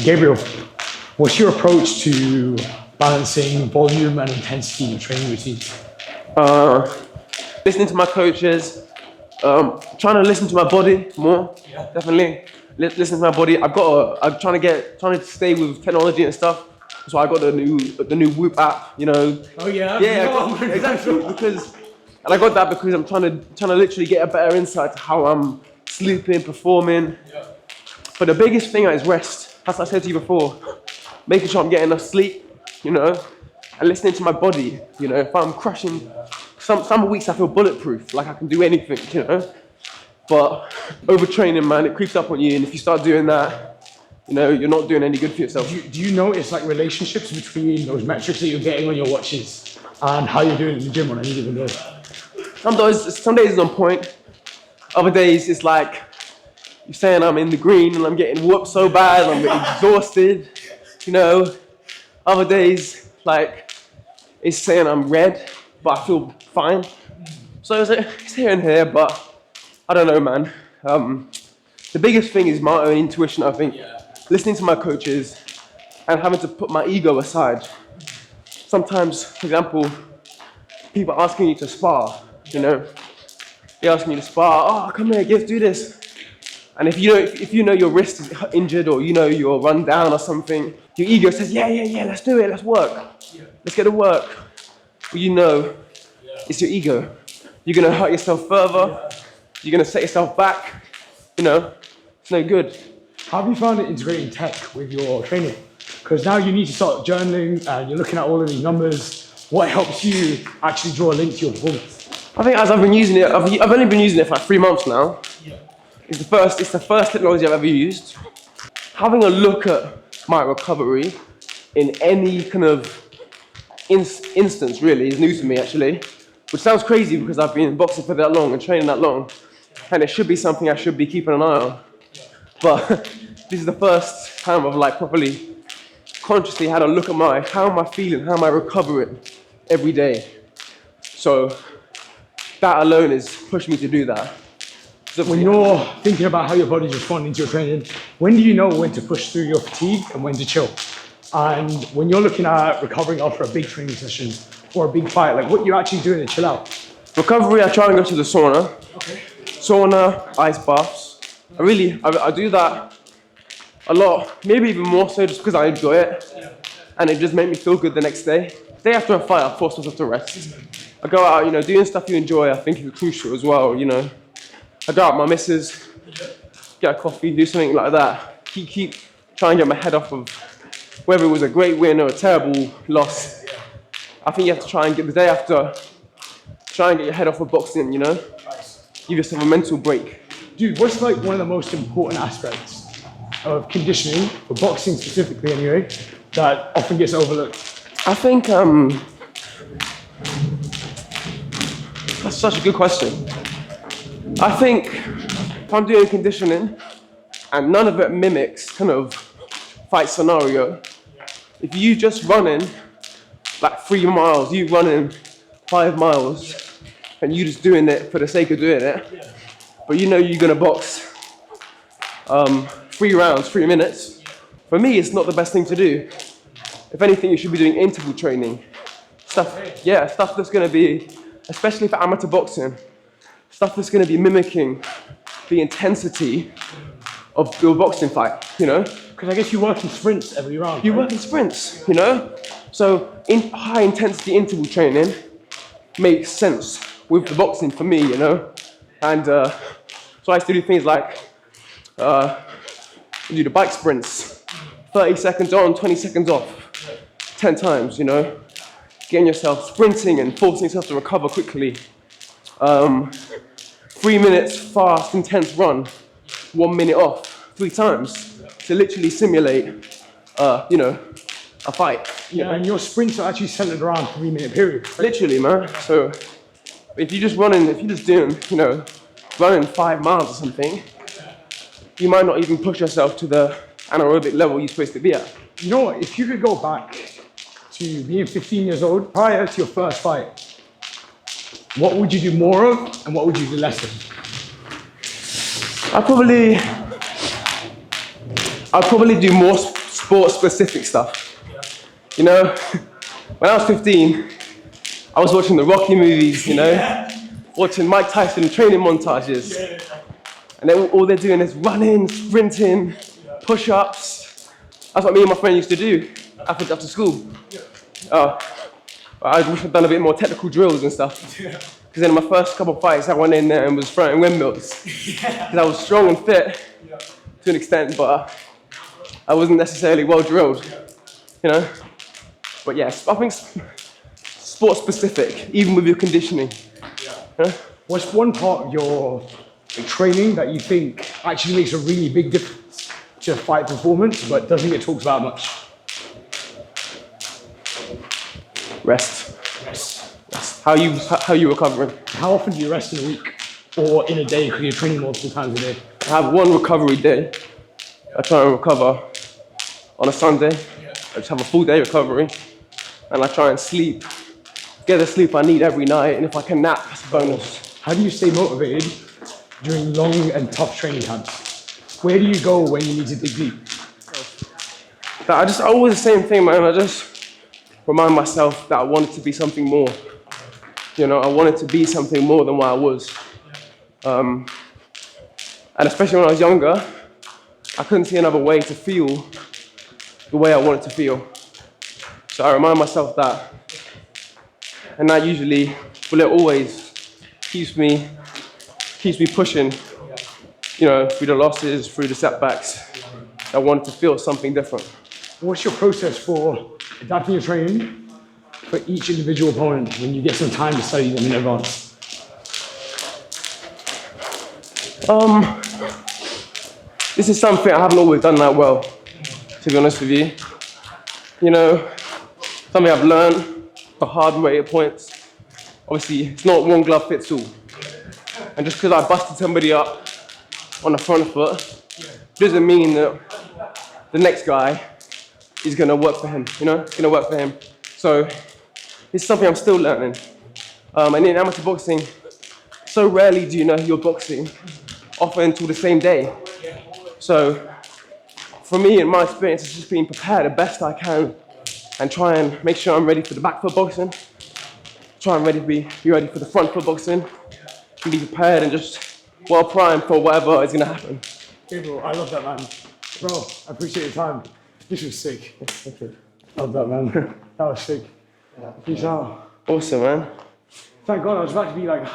Gabriel, what's your approach to balancing volume and intensity in your training routine? Listening to my coaches, trying to listen to my body more, definitely. Listen to my body. I'm trying to stay with technology and stuff. So I got the new Whoop app, you know. Oh yeah? Yeah, exactly. And I got that because I'm trying to literally get a better insight to how I'm sleeping, performing. Yeah. But the biggest thing is rest. As I said to you before, making sure I'm getting enough sleep, you know, and listening to my body. You know, if I'm crushing, some weeks I feel bulletproof, like I can do anything, you know. But overtraining, man, it creeps up on you, and if you start doing that, you know, you're not doing any good for yourself. Do you notice like relationships between those metrics that you're getting on your watches and how you're doing in the gym on any given day? Some days it's on point. Other days it's like you're saying I'm in the green and I'm getting whooped so bad, I'm exhausted, you know. Other days like it's saying I'm red, but I feel fine. So it's here and here, but I don't know, man. The biggest thing is my own intuition, I think. Listening to my coaches and having to put my ego aside. Sometimes, for example, people asking you to spar, you know. They're asking you to spar, oh, come here, let's do this. And if you know your wrist is injured or you know you're run down or something, your ego says, yeah, let's do it, let's work. Let's get to work. But you know, it's your ego. You're gonna hurt yourself further. You're gonna set yourself back. You know, it's no good. How have you found it integrating tech with your training? Because now you need to start journaling and you're looking at all of these numbers. What helps you actually draw a link to your performance? I think as I've been using it, I've only been using it for like 3 months now. It's the first technology I've ever used. Having a look at my recovery in any kind of instance really is new to me actually, which sounds crazy because I've been boxing for that long and training that long, and it should be something I should be keeping an eye on. But this is the first time I've like properly, consciously had a look at how am I feeling, how am I recovering every day. So that alone is pushing me to do that. So when you're thinking about how your body's responding to your training, when do you know when to push through your fatigue and when to chill? And when you're looking at recovering after a big training session or a big fight, like what you're actually doing to chill out? Recovery, I try and go to the sauna. Okay. Sauna, ice baths. I do that a lot, maybe even more so just because I enjoy it. And it just makes me feel good the next day. Day after a fight, I force myself to rest. I go out, you know, doing stuff you enjoy, I think is crucial as well, you know. I go out with my missus, get a coffee, do something like that. Keep trying to get my head off of whether it was a great win or a terrible loss. I think you have to try and get the day after, try and get your head off of boxing, you know? Give yourself a mental break. Dude, what's like one of the most important aspects of conditioning, for boxing specifically anyway, that often gets overlooked? I think, that's such a good question. I think if I'm doing conditioning and none of it mimics kind of fight scenario, if you just running like 3 miles, you running 5 miles, and you just doing it for the sake of doing it, but you know you're gonna box 3 rounds, 3 minutes, for me it's not the best thing to do. If anything, you should be doing interval training. Stuff that's gonna be, especially for amateur boxing, stuff that's gonna be mimicking the intensity of your boxing fight, you know? Because I guess you work in sprints every round. You work in sprints, you know? So high intensity interval training makes sense with the boxing for me, you know? And so I used to do things like do the bike sprints, 30 seconds on, 20 seconds off, 10 times, you know? Getting yourself sprinting and forcing yourself to recover quickly. 3 minutes fast, intense run, 1 minute off, 3 times to literally simulate, you know, a fight. Yeah, and your sprints are actually centered around 3-minute periods. Right? Literally, man. So if you're just doing, you know, running 5 miles or something, you might not even push yourself to the anaerobic level you're supposed to be at. You know what, if you could go back to being 15 years old, prior to your first fight, what would you do more of and what would you do less of? I'd probably do more sport-specific stuff. You know, when I was 15, I was watching the Rocky movies, you know, watching Mike Tyson training montages. And then all they're doing is running, sprinting, push-ups. That's what me and my friend used to do after school. I wish I'd done a bit more technical drills and stuff. Because in my first couple of fights, I went in there and was throwing windmills. Because I was strong and fit to an extent, but I wasn't necessarily well drilled, you know? But yes, I think sport specific, even with your conditioning. Yeah? What's one part of your training that you think actually makes a really big difference to fight performance, but doesn't get talked about much? Rest. How you recovering? How often do you rest in a week or in a day because you're training multiple times a day? I have one recovery day. I try and recover on a Sunday. I just have a full day recovery, and I try and sleep. Get the sleep I need every night, and if I can nap, that's a bonus. How do you stay motivated during long and tough training camps? Where do you go when you need to dig deep? I always the same thing, man. I just remind myself that I want it to be something more. You know, I wanted to be something more than what I was. And especially when I was younger, I couldn't see another way to feel the way I wanted to feel. So I remind myself that. And that usually, well, it always keeps me pushing, you know, through the losses, through the setbacks. I wanted to feel something different. What's your process for adapting your training for each individual opponent when you get some time to study them in advance? This is something I haven't always done that well, to be honest with you. You know, something I've learned the hard way at points. Obviously, it's not one glove fits all. And just because I busted somebody up on the front foot, doesn't mean that the next guy is gonna work for him, you know? It's gonna work for him. So, it's something I'm still learning. And in amateur boxing, so rarely do you know you're boxing, often until the same day. So, for me, in my experience, it's just being prepared the best I can and try and make sure I'm ready for the back foot boxing. Try and be ready for the front foot boxing. And be prepared and just well primed for whatever is gonna happen. Gabriel, I love that, man. Bro, I appreciate your time. This was sick. Love that, man. That was sick. Peace out. Awesome, man. Thank God, I was about to be like...